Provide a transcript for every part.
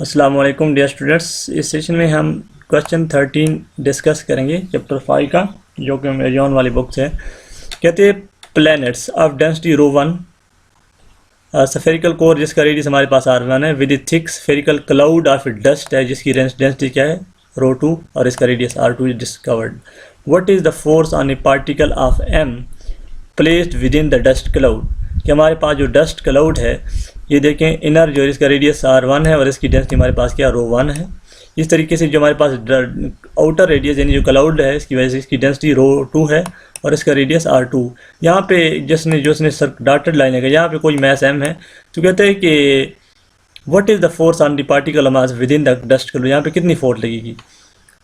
अस्सलाम वालेकुम dear students. इस सेशन में हम क्वेश्चन 13 डिस्कस करेंगे चैप्टर 5 का, जो कि मेजॉन वाली बुक से। कहते हैं planets of density rho 1 spherical core जिसका रेडियस हमारे पास r1 है, with thick spherical cloud of dust है जिसकी डेंसिटी क्या है रो 2 और इसका radius r2 is discovered. What is the force on A particle of m placed with in the dust cloud. कि हमारे पास जो डस्ट क्लाउड है, ये देखें इनर जो इसका रेडियस r1 है और इसकी डेंसिटी हमारे पास क्या रो 1 है। इस तरीके से जो हमारे पास आउटर रेडियस यानी जो क्लाउड है, इसकी वजह से इसकी डेंसिटी रो 2 है और इसका रेडियस r2। यहाँ पे जिसने डॉटेड लाइन है, यहाँ पे कोई मैस m है, तो कहते हैं कि what is the force on the particle mass with in the dust cloud. यहाँ पे कितनी फोर्स लगेगी।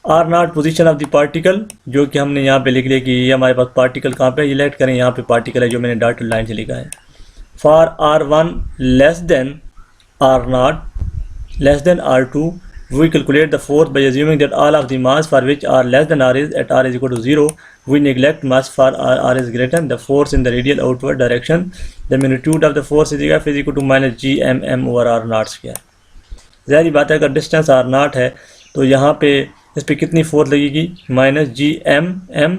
r0 position of the particle, जो कि हमने यहाँ पे लिख लिया कि ये हमारे पास पार्टिकल कहाँ पे, इलेक्ट करें यहाँ पे पार्टिकल है जो मैंने डॉटेड लाइन से लिखा है। For r1 less than r0 less than r2 we calculate the force by assuming that all of the mass for which r less than r is at r is equal to 0, we neglect mass for r is greater than the force in the radial outward direction. The magnitude of the force is equal to minus gmm over r naught square. ज़ाहिर बात है, अगर distance r naught है तो यहाँ पे इस पर कितनी फोर्स लगेगी, minus gmm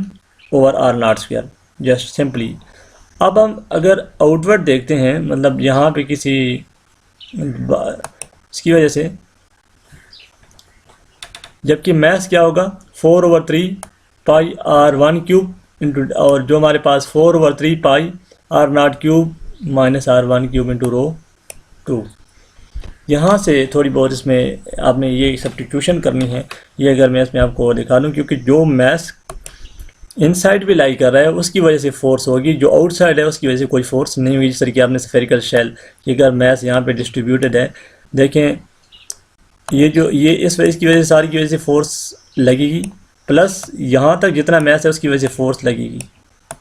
over r naught square, just simply. अब हम अगर आउटवर्ड देखते हैं, मतलब यहाँ पे किसी इसकी वजह से, जबकि मैथ क्या होगा 4/3 पाई r1 क्यूब इंटू, और जो हमारे पास 4/3 पाई r0 cube minus r1 cube into rho 2। यहाँ से थोड़ी बहुत इसमें आपने ये सब्स्टिट्यूशन करनी है। ये अगर मैं इसमें आपको दिखा दूँ, क्योंकि जो मैथ इनसाइड भी लाई कर रहा है उसकी वजह से फोर्स होगी, जो आउटसाइड है उसकी वजह से कोई फोर्स नहीं होगी। जिस तरीके आपने स्फेरिकल शेल की अगर मैथ यहाँ पे डिस्ट्रीब्यूटेड है, देखें ये इस वजह की वजह से सारी की वजह से फोर्स लगेगी, प्लस यहाँ तक जितना मैथ है उसकी वजह से फोर्स लगेगी।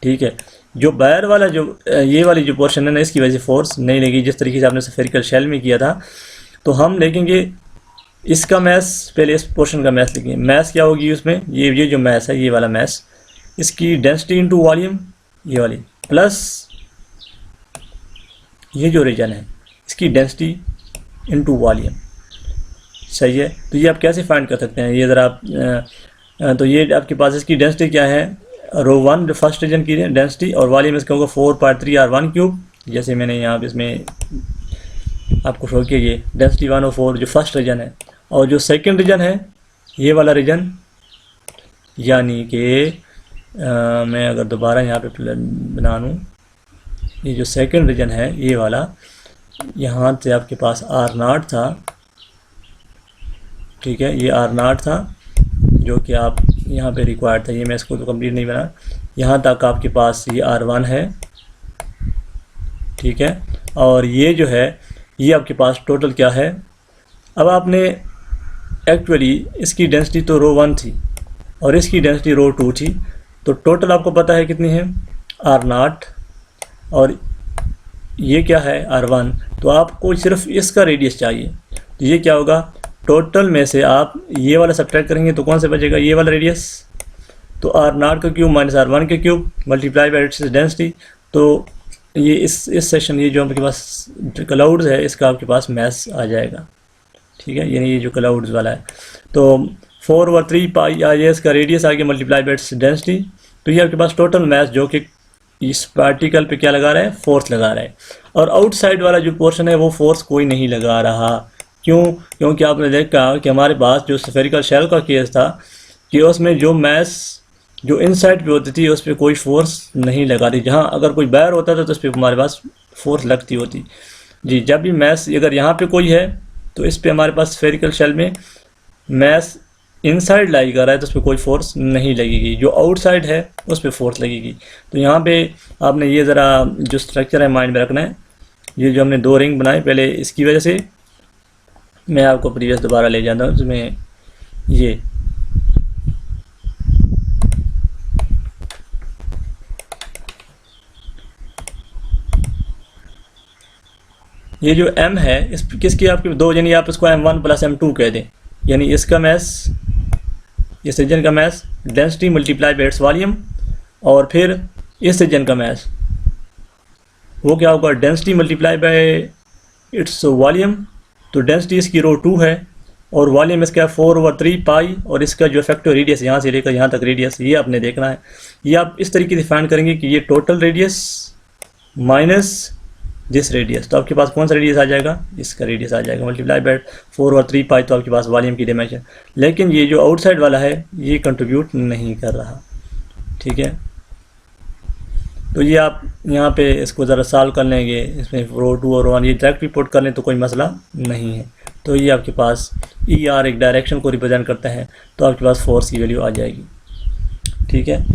ठीक है, जो बाहर वाला जो ये वाली जो पोर्शन है ना, इसकी वजह से फोर्स नहीं लगेगी, जिस तरीके से आपने स्फेरिकल शेल में किया था। तो हम देखेंगे इसका मैथ, पहले इस पोर्शन का मैथ लिखेंगे। मैथ क्या होगी उसमें, ये जो मैथ है, ये वाला मैथ, इसकी डेंसिटी इंटू वॉल्यूम ये वाली, प्लस ये जो रीजन है इसकी डेंसिटी इंटू वॉल्यूम। सही है, तो ये आप कैसे फाइंड कर सकते हैं, ये ज़रा आप तो ये आपके पास इसकी डेंसिटी क्या है, रो 1 जो फर्स्ट रीजन की डेंसिटी, और वॉल्यूम इसका होगा 4/3 r1 क्यूब, जैसे मैंने यहाँ पे इसमें आपको शो किया, ये डेंसिटी 104 जो फर्स्ट रीजन है। और जो सेकंड रीजन है ये वाला रीजन, यानी कि मैं अगर दोबारा यहाँ पे बना लूँ, ये जो सेकंड रीजन है ये वाला, यहाँ से आपके पास r0 था। ठीक है, ये r0 था जो कि आप यहाँ पे रिक्वायर्ड था, ये मैं इसको तो कंप्लीट नहीं बना। यहाँ तक आपके पास ये r1 है। ठीक है, और ये जो है ये आपके पास टोटल क्या है। अब आपने एक्चुअली इसकी डेंसिटी तो रो 1 थी और इसकी डेंसिटी रो 2 थी, तो टोटल आपको पता है कितनी है r0 और ये क्या है r1। तो आपको सिर्फ इसका रेडियस चाहिए, तो ये क्या होगा, टोटल में से आप ये वाला सब्ट्रैक्ट करेंगे तो कौन सा बचेगा, ये वाला रेडियस। तो r0 का क्यूब माइनस r1 का cube multiply by its density. तो ये इस सेशन, ये जो आपके पास क्लाउड्स है, इसका आपके पास मैथ आ जाएगा। ठीक है, यानी ये जो क्लाउड्स वाला है, तो 4/3 पाई ये इसका रेडियस आ गया मल्टीप्लाई बाई इट्स डेंसिटी। तो ये आपके पास टोटल मैथ जो कि इस पार्टिकल पे क्या लगा रहा है, फोर्स लगा रहा है। और आउटसाइड वाला जो पोर्शन है वो फोर्स कोई नहीं लगा रहा। क्यों, क्योंकि आपने देखा कि हमारे पास जो स्फेरिकल शेल का केस था कि उसमें जो मैस जो इनसाइड पे होती थी उस पर कोई फोर्स नहीं लगाती, जहाँ अगर कोई बाहर होता था तो उस पर हमारे पास फोर्स लगती होती। जी, जब भी मैस अगर यहाँ पे कोई है तो इस पर हमारे पास स्फेरिकल शेल में मैस इनसाइड लाई कर रहा है तो उस पर कोई फोर्स नहीं लगेगी, जो आउटसाइड है उस पर फोर्स लगेगी। तो यहाँ पे आपने ये ज़रा जो स्ट्रक्चर है माइंड में रखना है। ये जो हमने 2 रिंग बनाए पहले, इसकी वजह से मैं आपको प्रीवियस दोबारा ले जाता हूँ, इसमें ये जो m है इस किसकी आपके 2, यानी आप इसको m1 + m2 कह दें, यानी इसका मैस, इस रीजन का mass density multiply by its volume, और फिर इस रीजन का मैस वो क्या होगा, density multiply by its volume. तो डेंसिटी इसकी रो 2 है और वॉल्यूम इसका है 4/3 पाई, और इसका जो इफेक्टिव रेडियस यहाँ से लेकर यहाँ तक रेडियस, ये आपने देखना है। ये आप इस तरीके से फाइंड करेंगे कि ये total radius minus this radius, तो आपके पास कौन सा रेडियस आ जाएगा, इसका रेडियस आ जाएगा, मल्टीप्लाई बाय 4/3 पाई, तो आपके पास वॉल्यूम की डायमेंशन। लेकिन ये जो आउटसाइड वाला है ये कंट्रीब्यूट नहीं कर रहा, ठीक है। तो ये आप यहाँ पे इसको ज़रा सॉल्व कर लेंगे, इसमें रो 2 और 1 ये डायरेक्ट रिपोर्ट कर लें तो कोई मसला नहीं है। तो ये आपके पास ER एक डायरेक्शन को रिप्रेजेंट करता है, तो आपके पास फोर्स की वैल्यू आ जाएगी, ठीक है।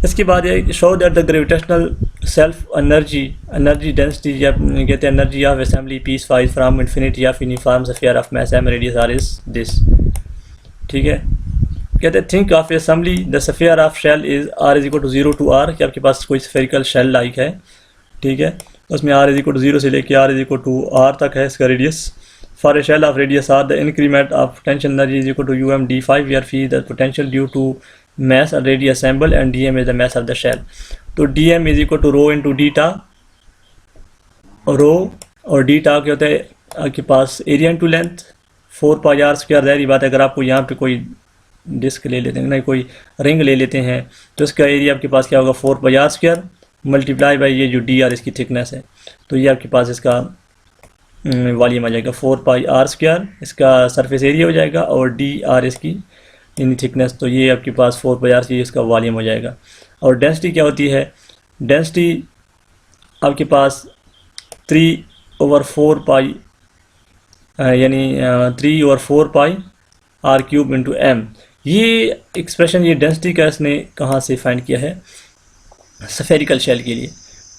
इसके बाद ये show that the gravitational self energy density, या कहते हैं energy of assembly piecewise from infinity of uniform sphere of mass m radius r is this, ठीक है। कहते हैं think of assembly the sphere of shell is r is equal to 0 to r, कि आपके पास कोई spherical shell like है, ठीक है। उसमें r इज इक्वल टू 0 से लेके r is equal to r तक है इसका radius. For a shell of radius r the increment of potential energy is equal to um d5 where phi the potential due to mass already assembled and dm is the mass of the shell। तो dm is equal to rho into deta, रो और deta क्या होता है आपके पास area into length 4 पाई r square. ज़ाहिर बात है अगर आपको यहाँ पे कोई डिस्क ले लेते हैं ना, कोई रिंग ले लेते हैं, तो इसका एरिया आपके पास क्या होगा 4 पाई r स्क्वायर मल्टीप्लाई बाई ये जो dr इसकी थिकनेस है, तो ये आपके पास इसका वॉल्यूम आ जाएगा 4 पाई r स्क्वायर, इसका सरफेस एरिया हो जाएगा, और dr इसकी इन थिकनेस, तो ये आपके पास 4 पाई r से इसका वॉल्यूम हो जाएगा। और डेंसिटी क्या होती है, डेंसिटी आपके पास 3/4 पाई यानी 3/4 पाई r क्यूब इंटू m। ये एक्सप्रेशन, ये डेंसिटी का इसने कहाँ से फाइंड किया है, स्फेरिकल शेल के लिए,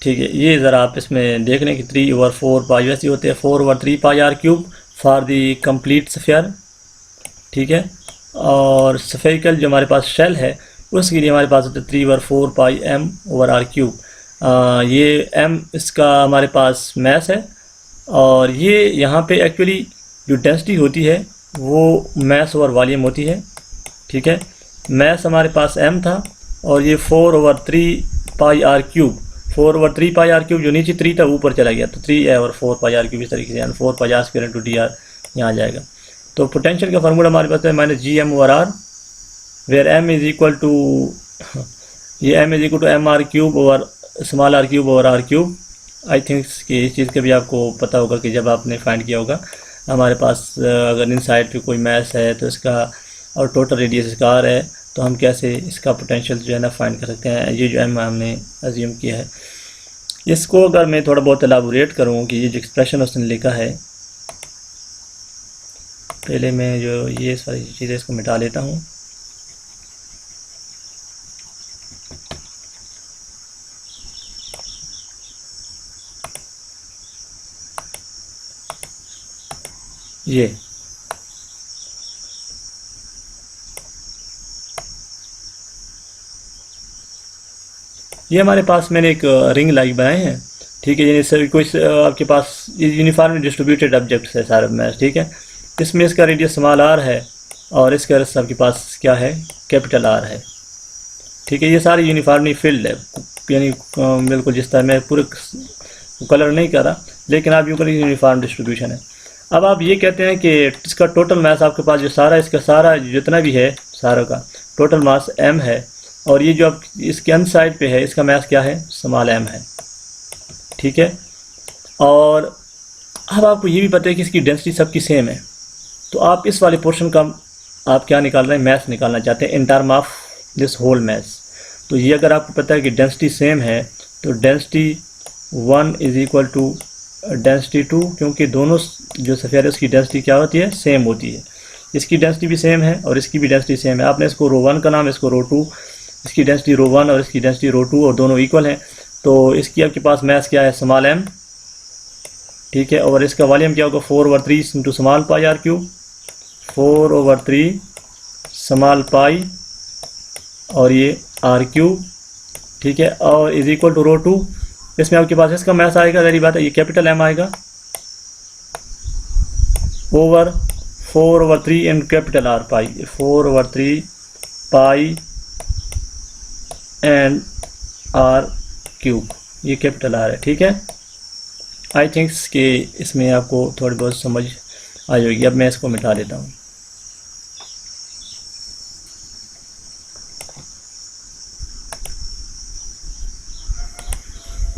ठीक है। ये ज़रा आप इसमें देख लें कि 3/4 पाई वैसे होते हैं 4/3 पाई r cube for the complete sphere, ठीक है। और स्फेरिकल जो हमारे पास शेल है उसके लिए हमारे पास होता है 3/4 पाई m/r क्यूब। ये m इसका हमारे पास मैस है, और ये यहाँ पे एक्चुअली जो डेंसिटी होती है वो मैस ओवर वॉल्यूम होती है, ठीक है। मैस हमारे पास m था, और ये 4/3 पाई r क्यूब, 4/3 पाई r क्यूब जो नीचे 3 था ऊपर चला गया, तो 3/4 पाई r क्यूब इस तरीके से 4 पाई r स्क्वायर इंटू dr यहाँ आ जाएगा। तो पोटेंशियल का फार्मूला हमारे पास है -gm/r, where m is equal to, ये m is equal to mr cube over small r cube over r cube. I think कि इस चीज़ का भी आपको पता होगा कि जब आपने फाइंड किया होगा हमारे पास अगर इन साइड पे कोई मैस है तो इसका और टोटल रेडियस इसका r है, तो हम कैसे इसका पोटेंशियल जो है ना फाइंड कर सकते हैं। ये जो m हमने अज्यूम किया है, इसको अगर मैं थोड़ा बहुत एलाबोरेट करूँ कि ये जो एक्सप्रेशन उसने लिखा है, पहले मैं जो ये सारी चीज़ें इसको मिटा लेता हूँ। ये हमारे पास मैंने एक रिंग लाइक बनाए हैं, ठीक है। यानी सभी कोई आपके पास यूनिफॉर्मली डिस्ट्रीब्यूटेड ऑब्जेक्ट्स है सारे मैच, ठीक है। इसमें इसका रेडियस स्मॉल r है, और इसका आपके पास क्या है कैपिटल R है, ठीक है। ये सारी यूनिफॉर्मली फिल्ड है, यानी बिल्कुल जिस तरह मैं पूरे कलर नहीं कर रहा, लेकिन आप यूँ करें यूनिफॉर्म डिस्ट्रीब्यूशन है। अब आप ये कहते हैं कि इसका टोटल मास आपके पास जो सारा इसका सारा जितना भी है सारा का टोटल मास m है, और ये जो आप इसके अंदर साइड पे है इसका मास क्या है स्मॉल m है, ठीक है। और अब आपको ये भी पता है कि इसकी डेंसिटी सबकी सेम है, तो आप इस वाले पोर्शन का आप क्या निकाल रहे हैं, मैस निकालना चाहते हैं in term of this whole mass. तो ये अगर आपको पता है कि डेंसिटी सेम है, तो density 1 is equal to density 2, क्योंकि दोनों जो स्फीयर है उसकी डेंसिटी क्या होती है सेम होती है। इसकी डेंसिटी भी सेम है और इसकी भी डेंसिटी सेम है। आपने इसको रो 1 का नाम, इसको रो 2, इसकी डेंसिटी रो 1 और इसकी डेंसिटी रो 2, और दोनों इक्वल हैं, तो इसकी आपके पास मैस क्या है स्मॉल m, ठीक है। और इसका वॉल्यूम क्या होगा 4/3 इंटू स्मॉल पाई r क्यूब, 4/3 स्मॉल पाई और ये r क्यूब, ठीक है। और इज इक्वल टू रो 2, इसमें आपके पास इसका मैस आएगा, ज़ाहिर बात है ये कैपिटल M आएगा, over 4/3 in capital R pi, 4/3 pi and R cube, ये कैपिटल R है, ठीक है। आई थिंक्स कि इसमें आपको थोड़ी बहुत समझ आ जाएगी। अब मैं इसको मिटा देता हूँ।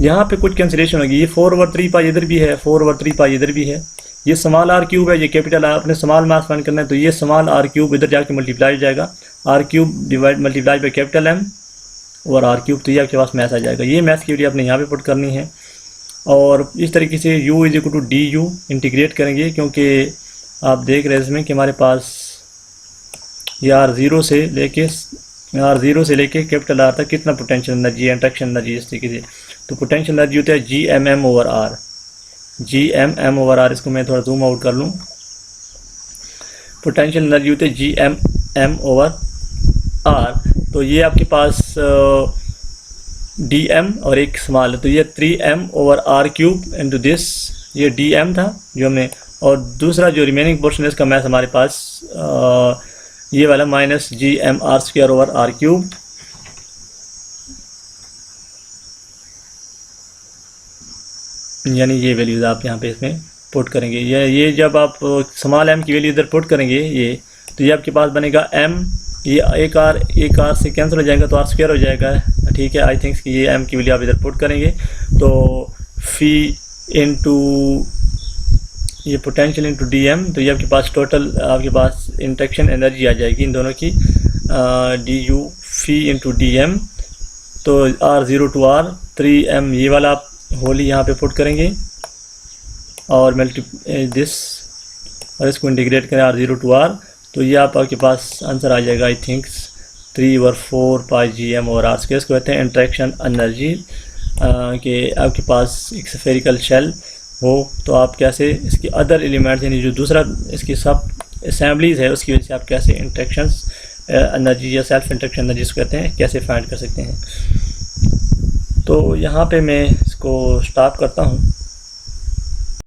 यहाँ पे कुछ कैंसिलेशन होगी, ये 4/3 इधर भी है, 4/3 इधर भी है, ये स्मॉल आर क्यूब है, ये कैपिटल आर, अपने स्मॉल मास फाइंड करना है तो ये स्मॉल आर क्यूब इधर जाके मल्टीप्लाई हो जाएगा, R cube divide multiply by capital M और आर क्यूब, तो ये आपके पास मैथ आ जाएगा। ये मैथ की वैल्यू आपने यहाँ पे पुट करनी है और इस तरीके से u is equal to D U integrate करेंगे, क्योंकि आप देख रहे हैं इसमें कि हमारे पास ये R0 से लेके कैपिटल आर तक कितना पोटेंशियल एनर्जी है, इंट्रैक्शन एनर्जी इस तरीके से, तो पोटेंशियल एनर्जी होता है GMM over R, GMM over R, इसको मैं थोड़ा जूम आउट कर लूँ, पोटेंशियल एनर्जी होती है GMM ओवर आर, तो ये आपके पास DM और एक स्मॉल है, तो ये 3m over R cube into this, ये DM था जो हमने, और दूसरा जो रिमेनिंग पोर्शन है इसका मैथ हमारे पास ये वाला minus GMR² over R cube, यानी ये वैल्यूज आप यहाँ पे इसमें पुट करेंगे। ये जब आप स्मॉल m की वैल्यू इधर पुट करेंगे ये, तो ये आपके पास बनेगा m, ये एक आर से कैंसिल हो जाएगा तो R² हो जाएगा, ठीक है। आई थिंक्स कि ये m की वैल्यू आप इधर पुट करेंगे तो फी इनटू ये पोटेंशियल इंटू DM, तो ये आपके पास टोटल आपके पास इंट्रैक्शन एनर्जी आ जाएगी इन दोनों की, du फी इंटू DM, तो R0 टू R 3m, ये वाला आप होली यहाँ पे पुट करेंगे और दिस और इसको इंटीग्रेट करें R0 टू R, तो ये आपके पास आंसर आ जाएगा आई थिंक्स 3/4 पाई GM और R², इसको कहते हैं इंट्रैक्शन एनर्जी। कि आपके पास एक स्फेरिकल शेल हो तो आप कैसे इसकी अदर एलिमेंट्स यानी जो दूसरा इसकी सब असेंबलीज है उसकी वजह से आप कैसे इंट्रैक्शंस एनर्जी या सेल्फ इंट्रैक्शन एनर्जी इसको कहते हैं कैसे फाइंड कर सकते हैं। तो यहाँ पे मैं इसको स्टॉप करता हूँ।